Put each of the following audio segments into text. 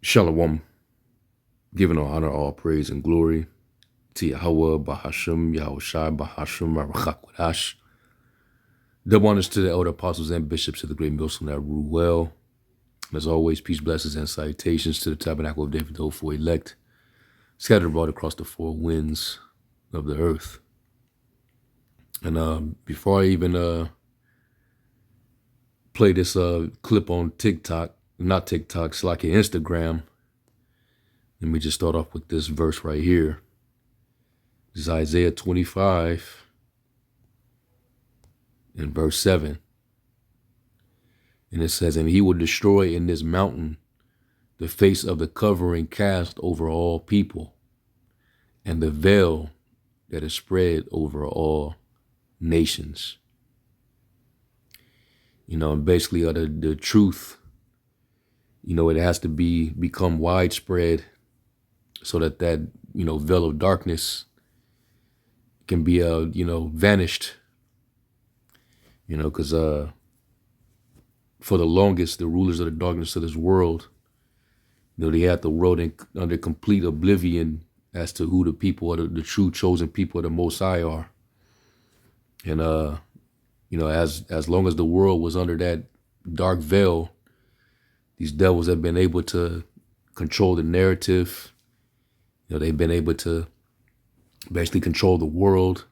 Shalom, giving all honor, all praise, and glory to Yahweh, Bahasham, Yahushai, Bahasham, Rachakwadash. Double honors to the elder apostles and bishops of the great Muslim that rule well. And as always, peace, blessings, and salutations to the tabernacle of David, the hopeful elect, scattered abroad across the four winds of the earth. And before I even play this clip on TikTok, not TikTok, it's like Instagram, let me just start off with this verse right here. This is Isaiah 25 and verse 7. And it says, "And he will destroy in this mountain the face of the covering cast over all people, and the veil that is spread over all nations." And basically the truth, it has to become widespread so that veil of darkness can be, vanished, because for the longest, the rulers of the darkness of this world, they had the world under complete oblivion as to who the people are, the true chosen people of the Most High are. And, as long as the world was under that dark veil, these devils have been able to control the narrative. They've been able to basically control the world,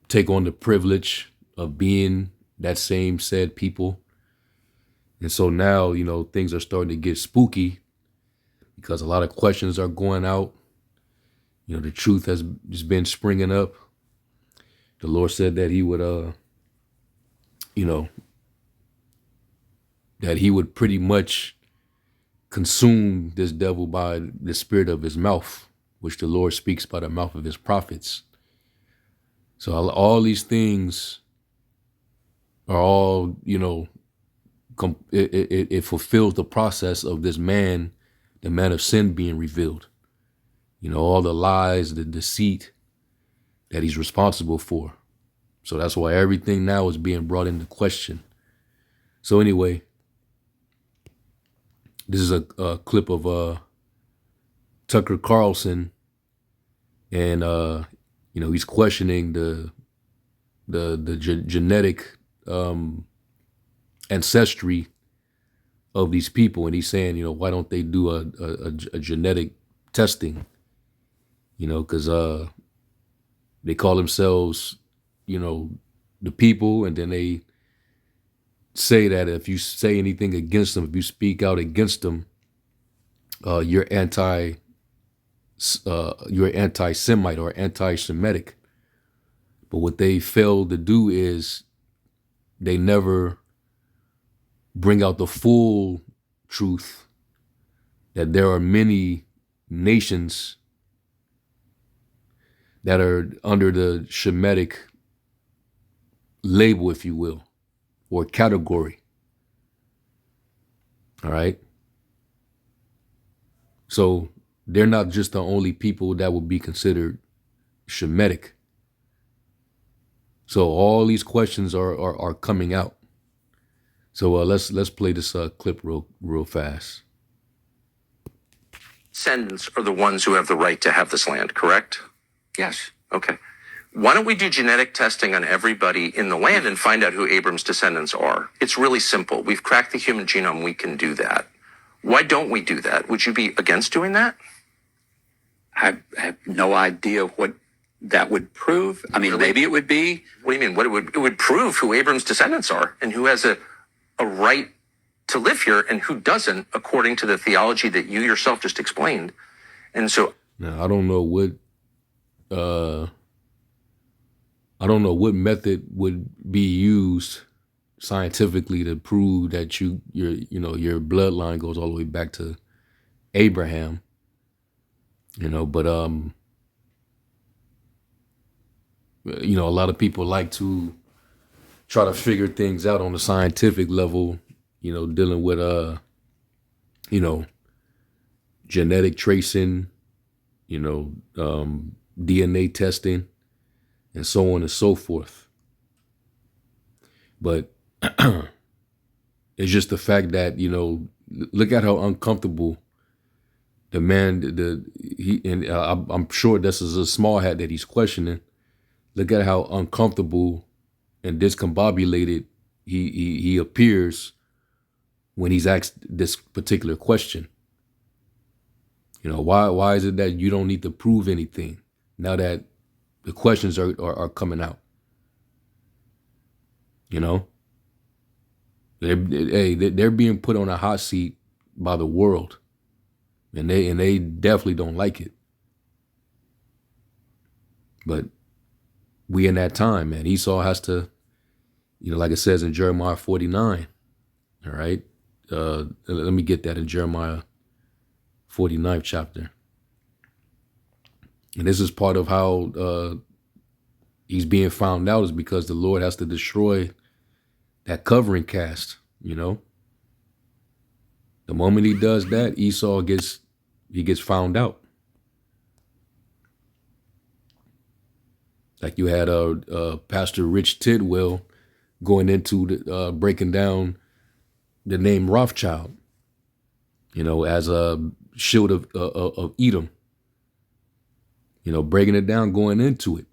take on the privilege of being that same said people. And so now, things are starting to get spooky because a lot of questions are going out. The truth has just been springing up. The Lord said that he would, that he would pretty much consume this devil by the spirit of his mouth, which the Lord speaks by the mouth of his prophets. So all these things are all, it fulfills the process of this man, the man of sin, being revealed. All the lies, the deceit that he's responsible for. So that's why everything now is being brought into question. So anyway, this is a clip of Tucker Carlson, and he's questioning the genetic ancestry of these people, and he's saying, why don't they do a genetic testing? Because they call themselves, the people, and then they say that if you say anything against them, if you speak out against them, you're anti-Semite or anti-Semitic. But what they fail to do is they never bring out the full truth that there are many nations that are under the Shemitic label, if you will, or category. All right. So they're not just the only people that would be considered Shemitic. So all these questions are coming out. So let's play this clip real fast. Descendants are the ones who have the right to have this land, correct? Yes. Okay. Why don't we do genetic testing on everybody in the land and find out who Abram's descendants are? It's really simple. We've cracked the human genome. We can do that. Why don't we do that? Would you be against doing that? I have no idea what that would prove. I mean, Really? maybe it would be. What do you mean? It would prove who Abram's descendants are and who has a right to live here and who doesn't, according to the theology that you yourself just explained. And so Now, I don't know what method would be used scientifically to prove that your bloodline goes all the way back to Abraham. But a lot of people like to try to figure things out on a scientific level, dealing with genetic tracing, DNA testing, and so on and so forth. But It's just the fact that, look at how uncomfortable the man, I'm sure this is a small hat that he's questioning. Look at how uncomfortable and discombobulated he appears when he's asked this particular question. Why is it that you don't need to prove anything now that the questions are coming out? They're being put on a hot seat by the world, and they definitely don't like it. But we in that time, man. Esau has to, like it says in Jeremiah 49. All right, let me get that in Jeremiah 49th chapter. And this is part of how he's being found out, is because the Lord has to destroy that covering cast. The moment he does that, Esau gets found out. Like you had Pastor Rich Tidwell going into breaking down the name Rothschild, as a shield of Edom. Breaking it down, going into it.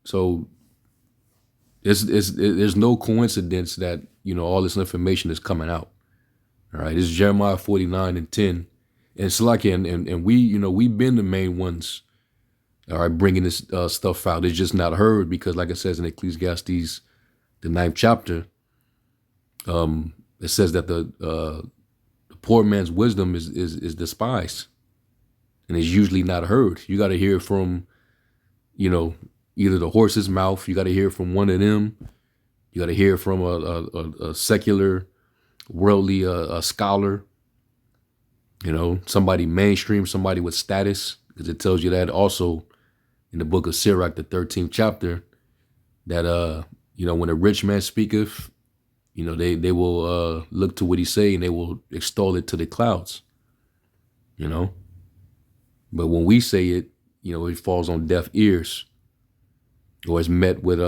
So there's no coincidence that all this information is coming out. All right, this is Jeremiah 49:10, and it's like and we've been the main ones. All right, bringing this stuff out. It's just not heard because, like it says in Ecclesiastes, the 9th chapter, it says that the poor man's wisdom is despised, and is usually not heard. You got to hear from, either the horse's mouth. You got to hear from one of them. You got to hear from a secular, worldly scholar. Somebody mainstream, somebody with status, because it tells you that also in the book of Sirach, the 13th chapter, that when a rich man speaketh, they will look to what he say and they will extol it to the clouds. But when we say it, it falls on deaf ears, or is met with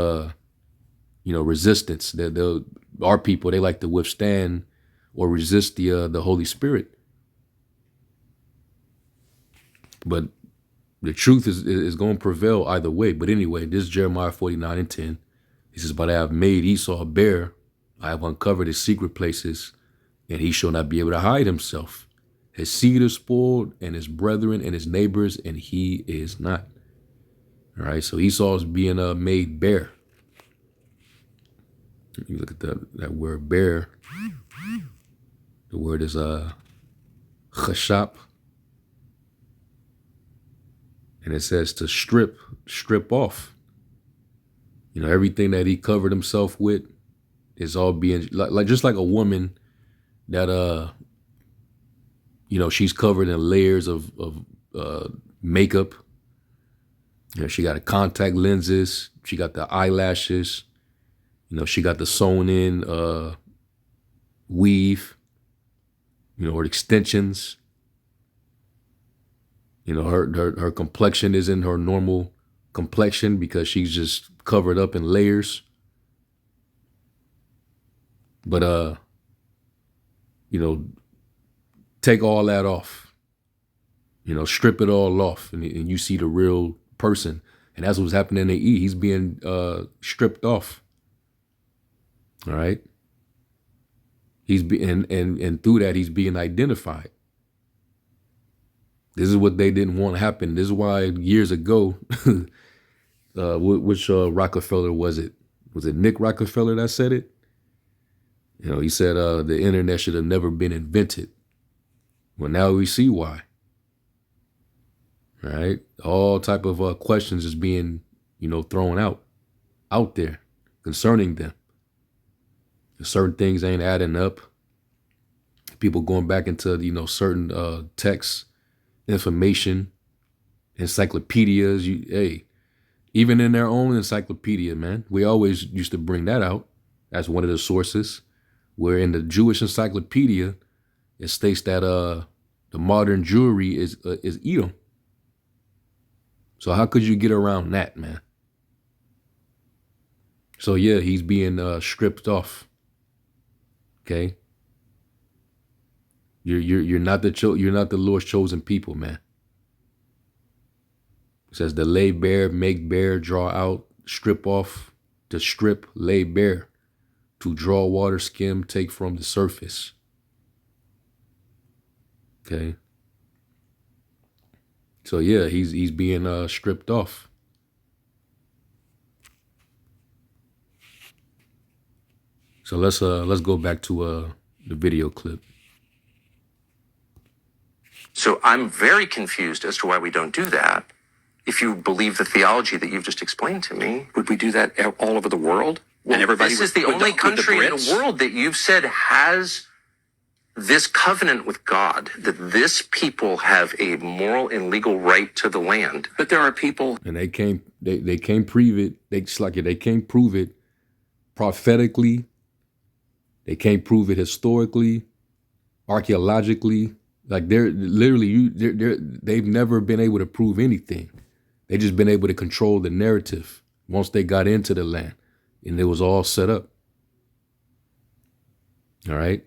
resistance. That our people, they like to withstand or resist the Holy Spirit. But the truth is going to prevail either way. But anyway, this is Jeremiah 49:10. He says, "But I have made Esau a bear. I have uncovered his secret places, and he shall not be able to hide himself. His seed is spoiled, and his brethren and his neighbors, and he is not." All right, so Esau is being made bare. You look at that word bare. The word is chashap. And it says to strip off. Everything that he covered himself with is all being like just like a woman that she's covered in layers of makeup. She got contact lenses, she got the eyelashes, she got the sewn in weave, or extensions. Her complexion isn't her normal complexion because she's just covered up in layers. But take all that off. Strip it all off, and you see the real person. And that's what's happening to E. He's being stripped off. All right. And through that he's being identified. This is what they didn't want to happen. This is why years ago, which Rockefeller was it? Was it Nick Rockefeller that said it? He said the internet should have never been invented. Well, now we see why. All right, all type of questions is being, thrown out there concerning them. Certain things ain't adding up. People going back into certain texts, information, encyclopedias. Even in their own encyclopedia, man, we always used to bring that out as one of the sources. Where in the Jewish encyclopedia, it states that the modern Jewry is Edom. So how could you get around that, man? So yeah, he's being stripped off. Okay, You're not you're not the Lord's chosen people, man. It says to lay bare, make bare, draw out, strip off, to strip, lay bare, to draw water, skim, take from the surface. Okay. So yeah, he's being stripped off. So let's go back to the video clip. So I'm very confused as to why we don't do that. If you believe the theology that you've just explained to me, Would we do that all over the world? and everybody this is the only country in the world that you've said has this covenant with God, that this people have a moral and legal right to the land. But there are people, And they can't prove it. They can't prove it prophetically. They can't prove it historically, archaeologically. Like they're literally they've never been able to prove anything. They just been able to control the narrative once they got into the land, and it was all set up. All right.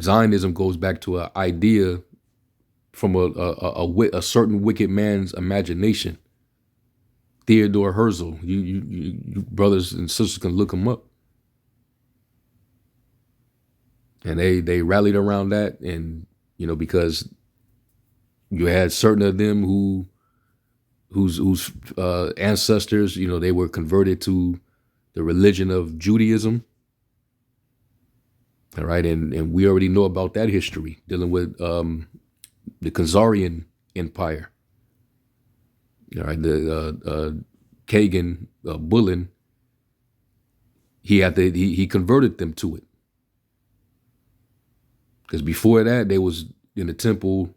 Zionism goes back to an idea from a certain wicked man's imagination. Theodore Herzl. You brothers and sisters can look him up. And they rallied around that, and because you had certain of them whose ancestors, they were converted to the religion of Judaism. All right, and we already know about that history, dealing with the Khazarian Empire. All right, the Kagan Bullen, he converted them to it. Because before that, they was in the temple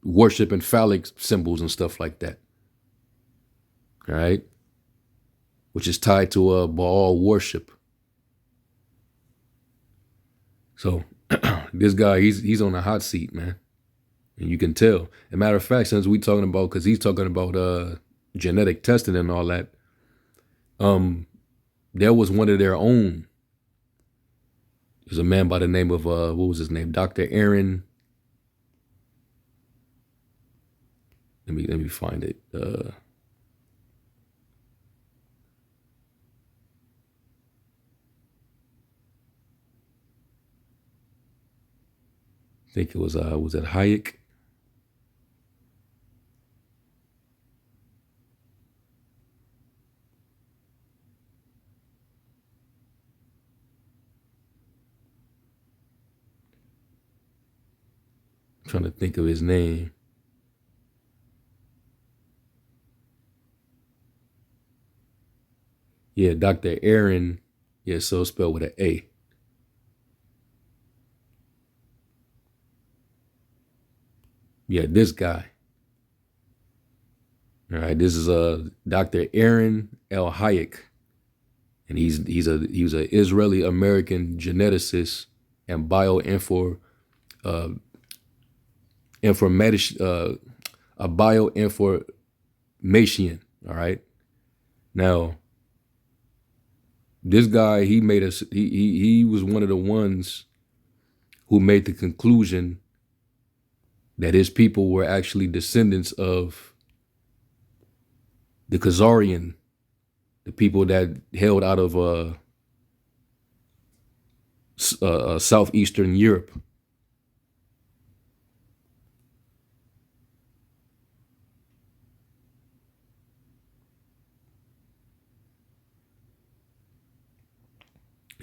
worshiping phallic symbols and stuff like that. All right, which is tied to Baal worship. So this guy, he's on the hot seat, man, and you can tell. As a matter of fact, since we talking about, because he's talking about genetic testing and all that, there was one of their own. There's a man by the name of what was his name, Dr. Aaron. Let me find it. I think it was it Hayek? I'm trying to think of his name. Yeah, Dr. Aaron. Yeah, so it's spelled with an A. Yeah, this guy. All right, this is Dr. Aaron L. Hayek, and he was an Israeli American geneticist and bioinformatician, a bioinformation. All right, now this guy, he was one of the ones who made the conclusion that his people were actually descendants of the Khazarian, the people that hailed out of southeastern Europe.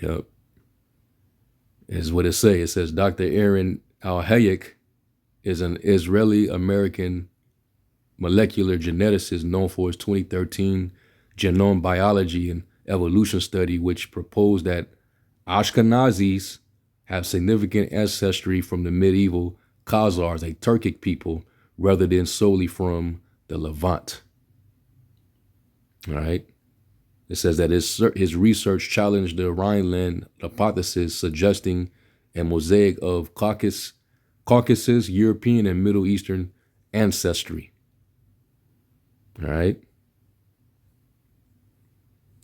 Yep. Is what it says. It says Dr. Aaron Al Hayek is an Israeli American molecular geneticist known for his 2013 genome biology and evolution study, which proposed that Ashkenazis have significant ancestry from the medieval Khazars, a Turkic people, rather than solely from the Levant. All right. It says that his research challenged the Rhineland hypothesis, suggesting a mosaic of Caucasus, European, and Middle Eastern ancestry. All right.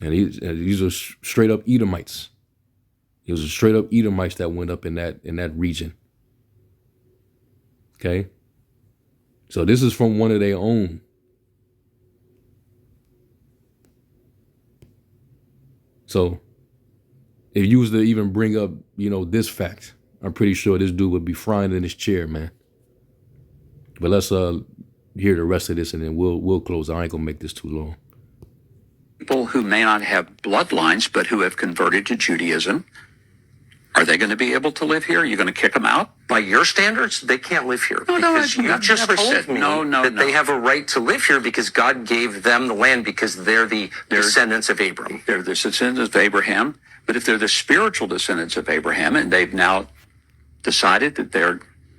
And these are straight up Edomites. It was straight up Edomites that went up in that region. Okay? So this is from one of their own. So if you was to even bring up, this fact, I'm pretty sure this dude would be frying in his chair, man. But let's hear the rest of this, and then we'll close. I ain't gonna make this too long. People who may not have bloodlines, but who have converted to Judaism, are they going to be able to live here? Are you going to kick them out? By your standards, they can't live here. No, because I've you just never told said- me no, that no. they have a right to live here because God gave them the land because they're the descendants of Abram. They're the descendants of Abraham, but if they're the spiritual descendants of Abraham and they've now decided that they're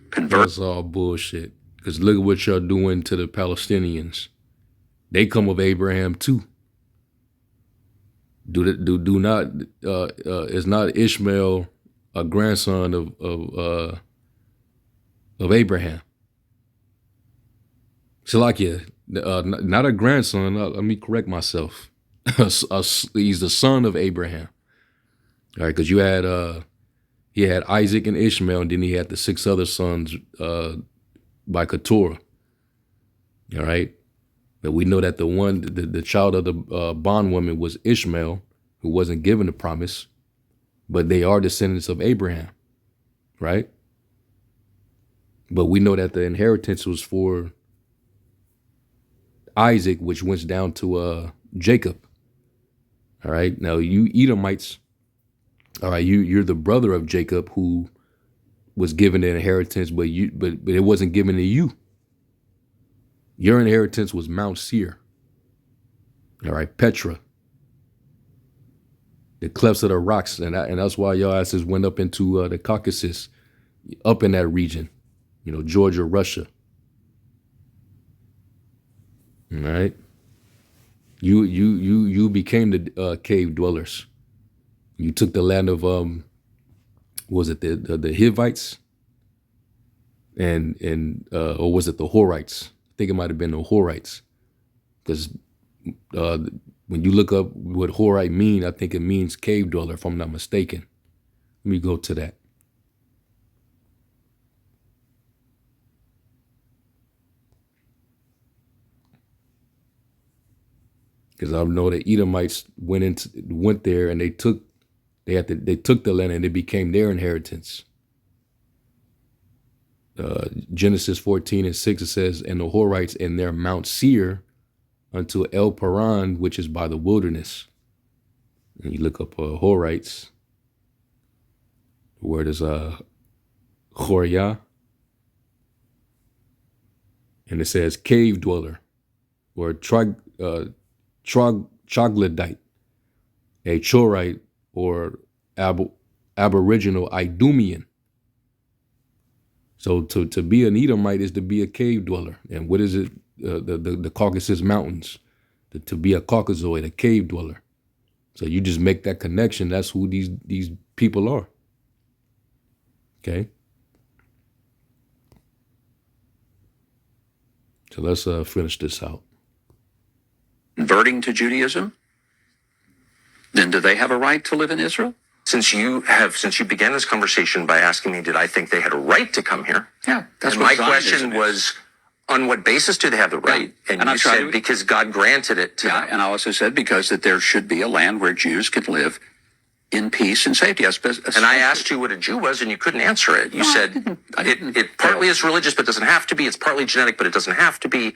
converted, That's all bullshit. Because look at what y'all doing to the Palestinians. They come of Abraham too. Do not is not Ishmael a grandson of Abraham? Salakia, not a grandson. Let me correct myself. He's the son of Abraham. All right, because he had Isaac and Ishmael, and then he had the 6 other sons by Keturah. All right, but we know that the child of the bondwoman was Ishmael, who wasn't given the promise, but they are descendants of Abraham, right? But we know that the inheritance was for Isaac, which went down to Jacob. All right, now you Edomites, all right, you're the brother of Jacob who was given the inheritance, but it wasn't given to you. Your inheritance was Mount Seir. All right, Petra, the clefts of the rocks, and that's why y'all asses went up into the Caucasus, up in that region, Georgia, Russia. All right, you became the cave dwellers. You took the land of was it the Hivites, and or was it the Horites? I think it might have been the Horites, because when you look up what Horite mean, I think it means cave dweller, if I'm not mistaken. Let me go to that. Because I know the Edomites went there and they took the land and it became their inheritance. Genesis 14:6, it says, and the Horites in their Mount Seir unto El Paran, which is by the wilderness. And you look up Horites. The word is Horia. And it says cave dweller, or troglodyte, a Chorite, or aboriginal Idumean. So to be an Edomite is to be a cave dweller. And what is it? The Caucasus Mountains. To be a Caucasoid, a cave dweller. So you just make that connection. That's who these people are. Okay. So let's finish this out. converting to Judaism, then do they have a right to live in Israel? Since you began this conversation by asking me, did I think they had a right to come here? Yeah, that's And what my Zionism question is. was, on what basis do they have the right? Yeah. And And I you tried said to- because God granted it to Yeah, them. and I also said because that there should be a land where Jews can live in peace and safety. And I asked you what a Jew was, and you couldn't answer it. You No, I said didn't. it partly is religious, but doesn't have to be. It's partly genetic, but it doesn't have to be.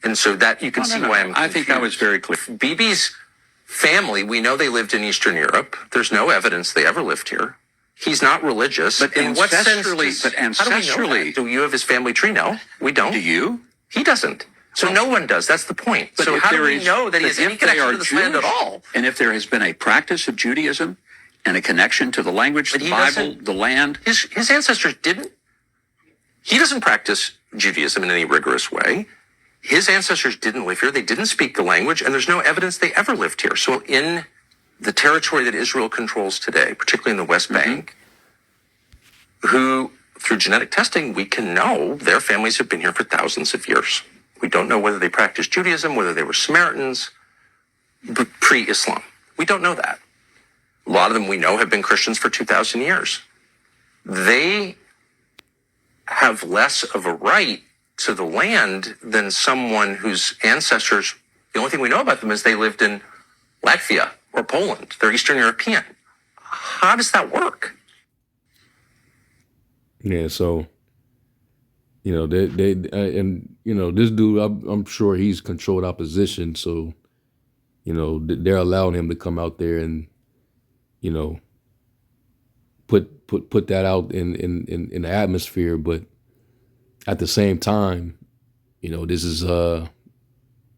And so that you can see why I'm I think I was very clear. Bibi's family, we know they lived in Eastern Europe. There's no evidence they ever lived here. He's not religious. But in what sense ancestrally- does- but how do we know ancestrally- that? Do you have his family tree? No, we don't. Do you? He doesn't. So no one does. That's the point. But So if how do there we is- know that he but has any if they connection are to this land at Jewish, all? And if there has been a practice of Judaism and a connection to the language, But the he Bible, doesn't- the land, His ancestors didn't. He doesn't practice Judaism in any rigorous way. His ancestors didn't live here. They didn't speak the language, and there's no evidence they ever lived here. So in the territory that Israel controls today, particularly in the West Bank, who, through genetic testing, we can know their families have been here for thousands of years. We don't know whether they practiced Judaism, whether they were Samaritans, pre-Islam. We don't know that. A lot of them we know have been Christians for 2,000 years. They have less of a right to the land than someone whose ancestors, the only thing we know about them is they lived in Latvia or Poland. They're Eastern European. How does that work? Yeah, so and this dude, I'm sure he's controlled opposition, so they're allowing him to come out there and you know put that out in the atmosphere, but at the same time, this is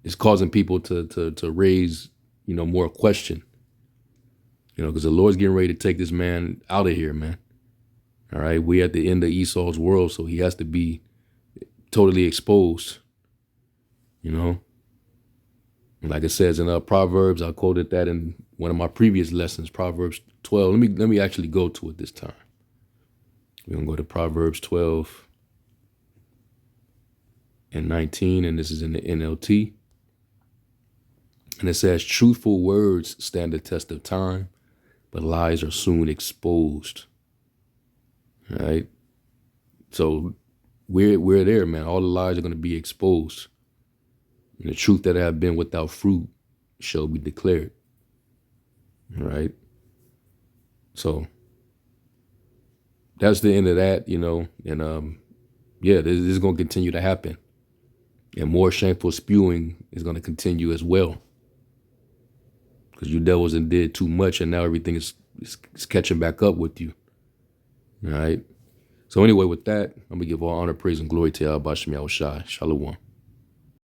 it's causing people to raise more question, because the Lord's getting ready to take this man out of here, man. All right, we at the end of Esau's world, so he has to be totally exposed. Like it says in Proverbs, I quoted that in one of my previous lessons, Proverbs 12. Let me actually go to it this time. We're gonna go to Proverbs 12 and 19, and this is in the NLT. And it says, truthful words stand the test of time, but lies are soon exposed. All right. So we're there, man. All the lies are going to be exposed. And the truth that have been without fruit shall be declared. All right. So that's the end of that, and yeah, this is going to continue to happen. And more shameful spewing is going to continue as well. Because you devils and did too much, and now everything is catching back up with you. All right. So anyway, with that, I'm going to give all honor, praise, and glory to Yahweh Shem Yahushai. Shalom.